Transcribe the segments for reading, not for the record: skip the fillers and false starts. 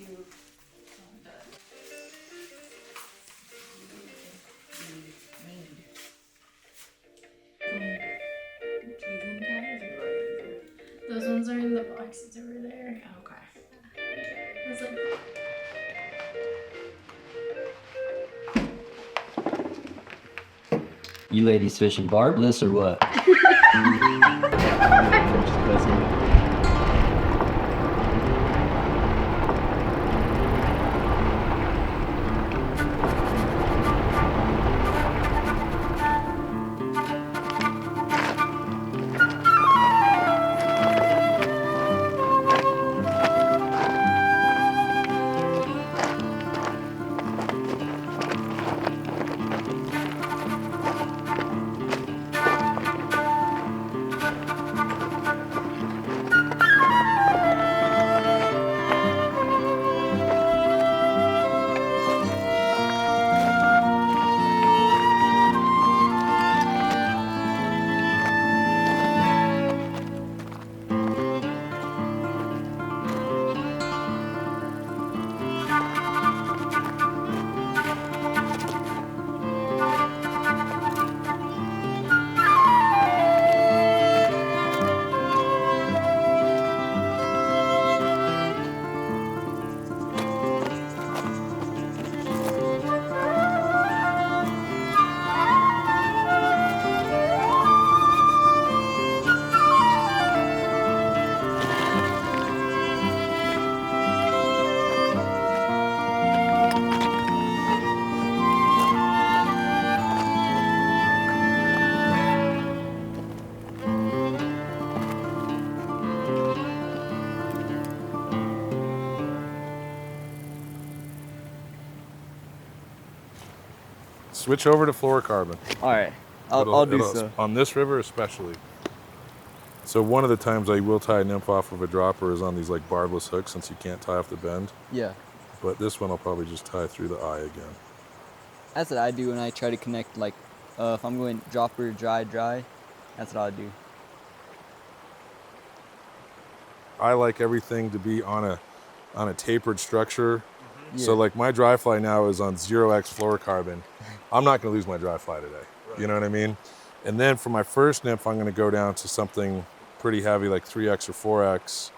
to those ones are in the boxes over there. Okay. I was like, You ladies fishing barbless or what? Switch over to fluorocarbon. All right, I'll do so. On this river especially. So one of the times I will tie a nymph off of a dropper is on these like barbless hooks, since you can't tie off the bend. Yeah. But this one I'll probably just tie through the eye again. That's what I do when I try to connect, like, if I'm going dropper, dry, that's what I do. I like everything to be on a tapered structure. Yeah. So like my dry fly now is on 0x fluorocarbon. I'm not gonna lose my dry fly today. Right. You know what I mean? And then for my first nymph, I'm gonna go down to something pretty heavy, like 3x or 4x.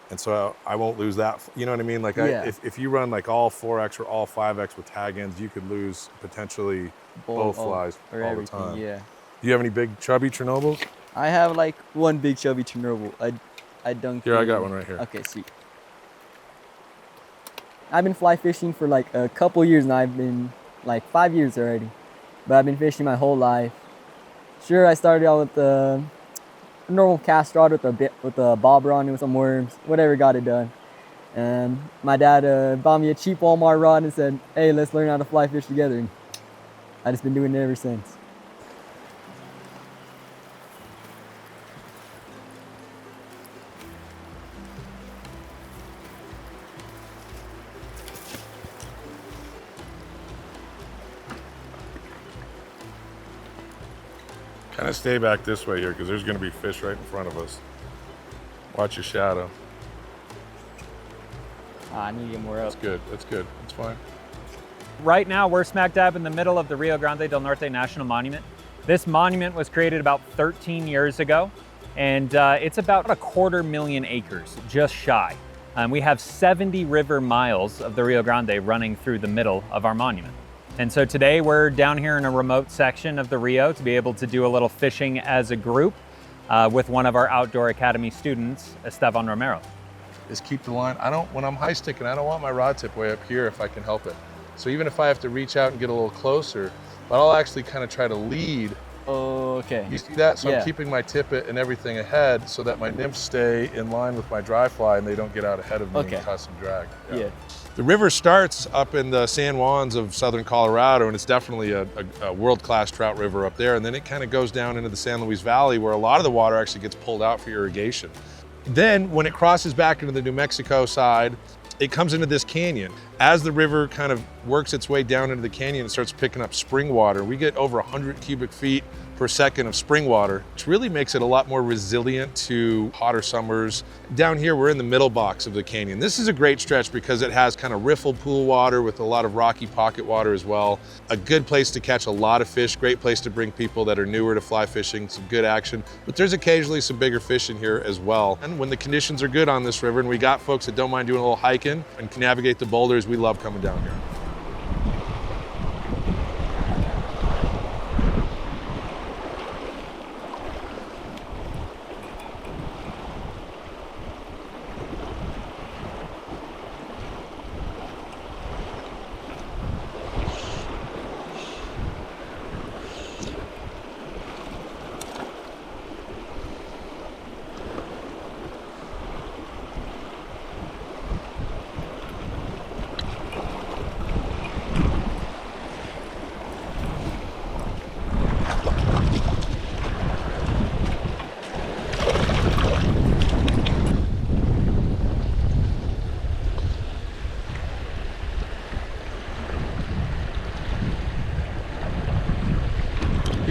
And so I won't lose that, you know what I mean? Like yeah. if you run like all 4x or all 5x with tag ends, you could lose potentially both flies or all everything, the time. Yeah. Do you have any big chubby Chernobyls? I have like one big chubby Chernobyl. I dunked Here, I got one right here. Okay, sweet. I've been fly fishing for like a couple years now. I've been like 5 years already, but I've been fishing my whole life. Sure, I started out with a normal cast rod with a bobber on it with some worms, whatever got it done. And my dad bought me a cheap Walmart rod and said, "Hey, let's learn how to fly fish together." And I've just been doing it ever since. Kind of stay back this way here because there's going to be fish right in front of us. Watch your shadow. I need to get more up. That's good. That's good. That's fine. Right now, we're smack dab in the middle of the Rio Grande del Norte National Monument. This monument was created about 13 years ago, and it's about 250,000 acres, just shy. We have 70 river miles of the Rio Grande running through the middle of our monument. And so today we're down here in a remote section of the Rio to be able to do a little fishing as a group with one of our Outdoor Academy students, Esteban Romero. Is keep the line. When I'm high sticking, I don't want my rod tip way up here if I can help it. So even if I have to reach out and get a little closer, but I'll actually kind of try to lead. Oh, okay. You see that? So yeah. I'm keeping my tippet and everything ahead so that my nymphs stay in line with my dry fly and they don't get out ahead of me and cause some drag. Yeah. The river starts up in the San Juans of southern Colorado, and it's definitely a world-class trout river up there. And then it kind of goes down into the San Luis Valley where a lot of the water actually gets pulled out for irrigation. Then when it crosses back into the New Mexico side, it comes into this canyon. As the river kind of works its way down into the canyon, it starts picking up spring water. We get over 100 cubic feet per second of spring water, which really makes it a lot more resilient to hotter summers. Down here, we're in the middle box of the canyon. This is a great stretch because it has kind of riffle pool water with a lot of rocky pocket water as well. A good place to catch a lot of fish, great place to bring people that are newer to fly fishing, some good action. But there's occasionally some bigger fish in here as well. And when the conditions are good on this river, and we got folks that don't mind doing a little hiking and can navigate the boulders, we love coming down here.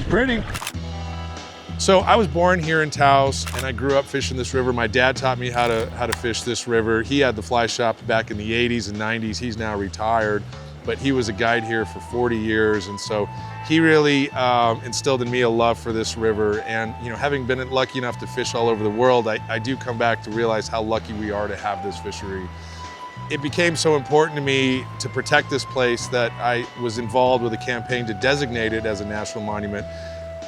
Pretty. So I was born here in Taos and I grew up fishing this river. My dad taught me how to fish this river. He had the fly shop back in the 80s and 90s. He's now retired, but he was a guide here for 40 years. And so he really instilled in me a love for this river. And you know, having been lucky enough to fish all over the world, I do come back to realize how lucky we are to have this fishery. It became so important to me to protect this place that I was involved with a campaign to designate it as a national monument.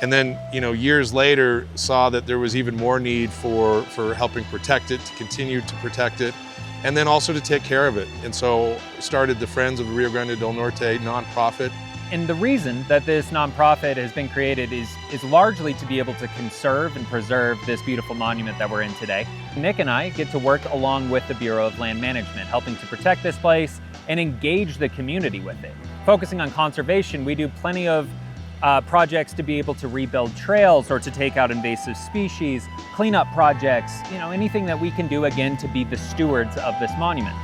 And then, you know, years later, saw that there was even more need for helping protect it, to continue to protect it, and then also to take care of it. And so started the Friends of the Rio Grande del Norte nonprofit. And the reason that this nonprofit has been created is largely to be able to conserve and preserve this beautiful monument that we're in today. Nick and I get to work along with the Bureau of Land Management, helping to protect this place and engage the community with it. Focusing on conservation, we do plenty of projects to be able to rebuild trails or to take out invasive species, cleanup projects, you know, anything that we can do, again, to be the stewards of this monument.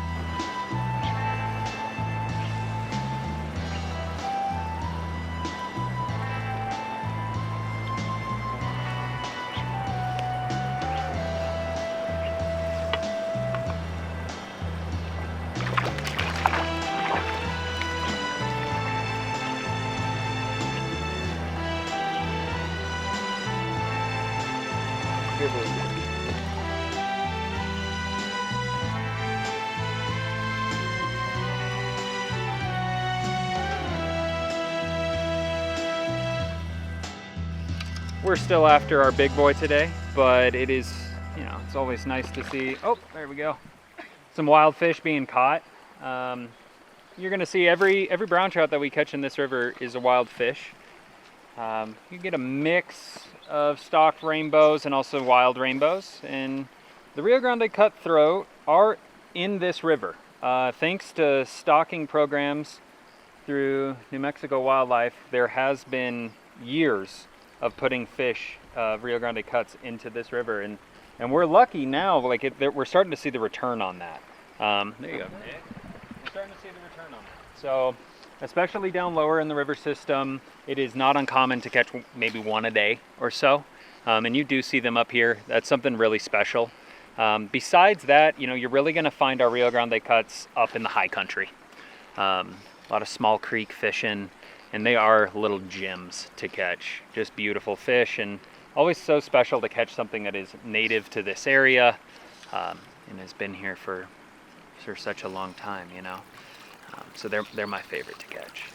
We're still after our big boy today, but it is, you know, it's always nice to see, oh, there we go, some wild fish being caught. You're gonna see every brown trout that we catch in this river is a wild fish. You get a mix of stocked rainbows and also wild rainbows. And the Rio Grande Cutthroat are in this river. Thanks to stocking programs through New Mexico Wildlife, there has been years of putting fish, Rio Grande Cuts, into this river. And we're lucky now, like we're starting to see the return on that. There you go, Nick. We're starting to see the return on that. So, especially down lower in the river system, it is not uncommon to catch maybe one a day or so. And you do see them up here. That's something really special. Besides that, you know, you're really gonna find our Rio Grande Cuts up in the high country. A lot of small creek fishing, and they are little gems to catch. Just beautiful fish, and always so special to catch something that is native to this area and has been here for such a long time, you know. So they're my favorite to catch.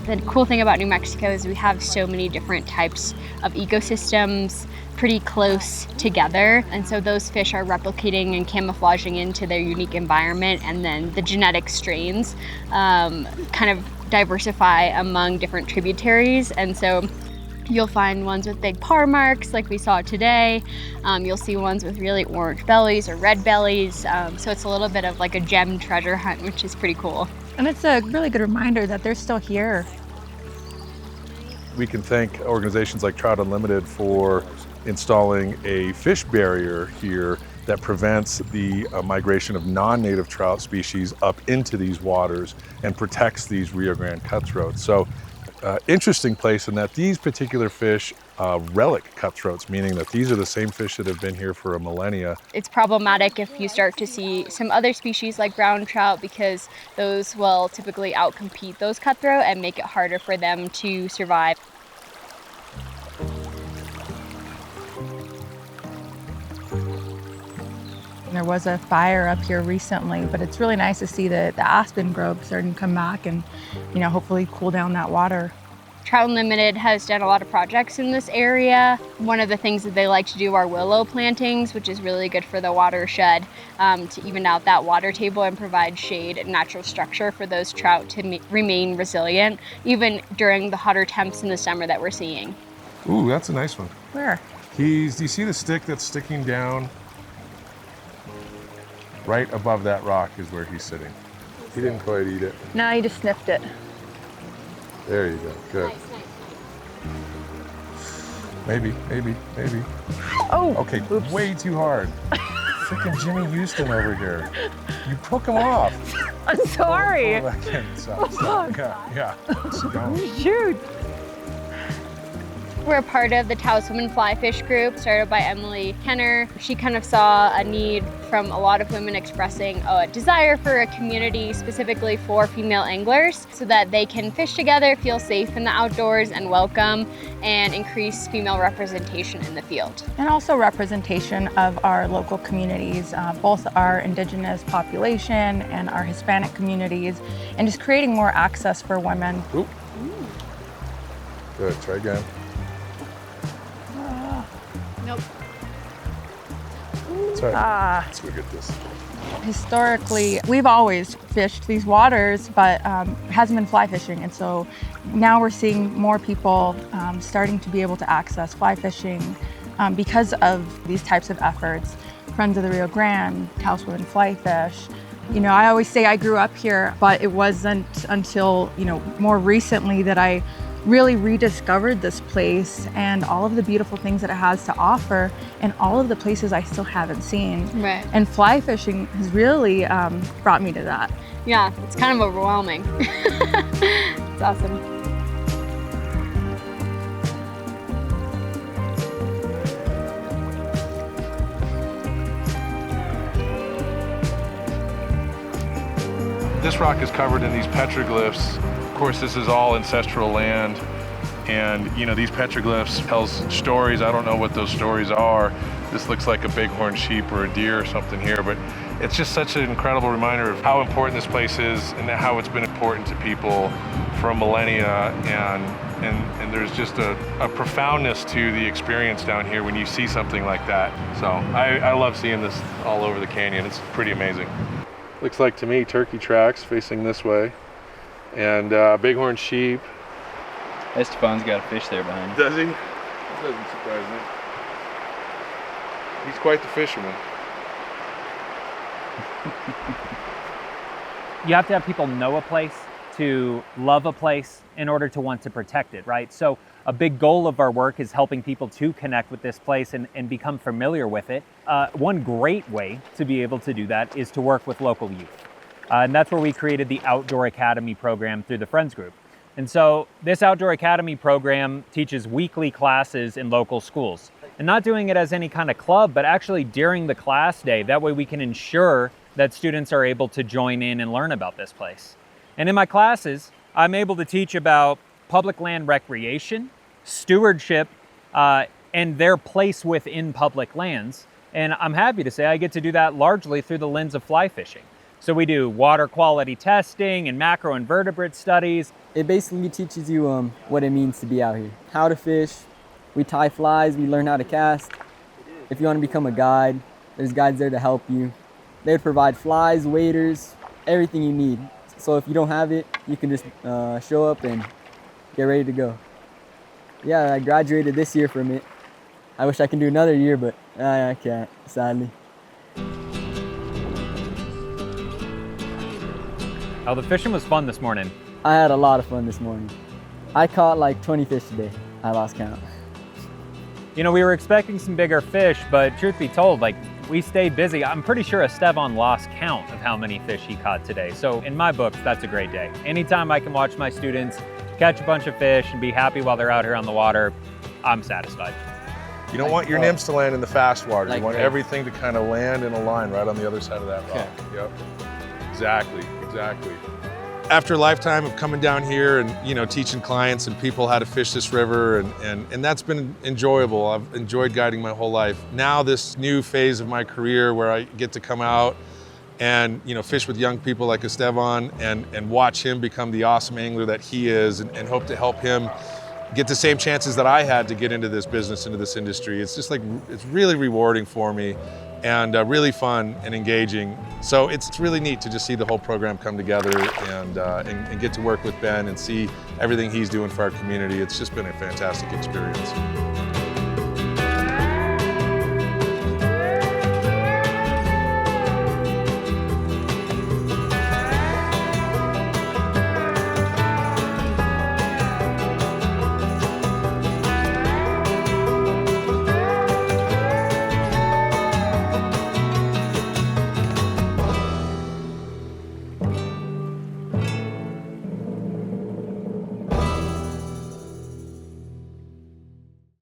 The cool thing about New Mexico is we have so many different types of ecosystems pretty close together, and so those fish are replicating and camouflaging into their unique environment, and then the genetic strains kind of diversify among different tributaries. And so you'll find ones with big parr marks like we saw today. You'll see ones with really orange bellies or red bellies. So it's a little bit of like a gem treasure hunt, which is pretty cool. And it's a really good reminder that they're still here. We can thank organizations like Trout Unlimited for installing a fish barrier here that prevents the migration of non-native trout species up into these waters and protects these Rio Grande cutthroats. So interesting place in that these particular fish relic cutthroats, meaning that these are the same fish that have been here for a millennia. It's problematic if you start to see some other species like brown trout, because those will typically outcompete those cutthroat and make it harder for them to survive. There was a fire up here recently, but it's really nice to see the aspen grove starting to come back and, hopefully cool down that water. Trout Unlimited has done a lot of projects in this area. One of the things that they like to do are willow plantings, which is really good for the watershed to even out that water table and provide shade and natural structure for those trout to remain resilient, even during the hotter temps in the summer that we're seeing. Ooh, that's a nice one. Where? Do you see the stick that's sticking down? Right above that rock is where he's sitting. He didn't quite eat it. No, he just sniffed it. There you go, good. Maybe. Oh! Okay, oops. way too hard. Freaking Jimmy Houston over here. You took him off. I'm sorry. Oh, stop. Yeah. Don't. Shoot! We're part of the Taos Women Fly Fish group, started by Emily Kenner. She kind of saw a need from a lot of women expressing a desire for a community specifically for female anglers so that they can fish together, feel safe in the outdoors and welcome, and increase female representation in the field. And also representation of our local communities, both our indigenous population and our Hispanic communities, and just creating more access for women. Ooh. Good, try again. Nope. That's right. Let's go get this. Historically, we've always fished these waters, but hasn't been fly fishing. And so now we're seeing more people starting to be able to access fly fishing because of these types of efforts. Friends of the Rio Grande, Taos Women Fly Fish. I always say I grew up here, but it wasn't until, more recently that I really rediscovered this place and all of the beautiful things that it has to offer and all of the places I still haven't seen. Right. And fly fishing has really brought me to that. Yeah, it's kind of overwhelming. It's awesome. This rock is covered in these petroglyphs. Of course, this is all ancestral land. And these petroglyphs tell stories. I don't know what those stories are. This looks like a bighorn sheep or a deer or something here, but it's just such an incredible reminder of how important this place is and how it's been important to people for millennia. And there's just a profoundness to the experience down here when you see something like that. So I love seeing this all over the canyon. It's pretty amazing. Looks like to me turkey tracks facing this way, and bighorn sheep. Esteban's got a fish there behind you. Does he? That doesn't surprise me. He's quite the fisherman. You have to have people know a place to love a place in order to want to protect it, right? So a big goal of our work is helping people to connect with this place and become familiar with it. One great way to be able to do that is to work with local youth. And that's where we created the Outdoor Academy program through the Friends Group. And so this Outdoor Academy program teaches weekly classes in local schools. And not doing it as any kind of club, but actually during the class day. That way we can ensure that students are able to join in and learn about this place. And in my classes, I'm able to teach about public land recreation, stewardship, and their place within public lands. And I'm happy to say I get to do that largely through the lens of fly fishing. So we do water quality testing and macroinvertebrate studies. It basically teaches you what it means to be out here. How to fish, we tie flies, we learn how to cast. If you want to become a guide, there's guides there to help you. They would provide flies, waders, everything you need. So if you don't have it, you can just show up and get ready to go. Yeah, I graduated this year from it. I wish I could do another year, but I can't, sadly. Oh, the fishing was fun this morning. I had a lot of fun this morning. I caught like 20 fish today. I lost count. You know, we were expecting some bigger fish, but truth be told, like, we stayed busy. I'm pretty sure Esteban lost count of how many fish he caught today. So in my books, that's a great day. Anytime I can watch my students catch a bunch of fish and be happy while they're out here on the water, I'm satisfied. You don't want your nymphs to land in the fast water. Like You want grapes. everything to kind of land in a line right on the other side of that rock. Yep. Exactly, exactly. After a lifetime of coming down here and, you know, teaching clients and people how to fish this river, and that's been enjoyable. I've enjoyed guiding my whole life. Now this new phase of my career where I get to come out and, you know, fish with young people like Esteban and watch him become the awesome angler that he is, and hope to help him get the same chances that I had to get into this business, into this industry. It's just like, it's really rewarding for me, and really fun and engaging. So it's really neat to just see the whole program come together and get to work with Ben and see everything he's doing for our community. It's just been a fantastic experience.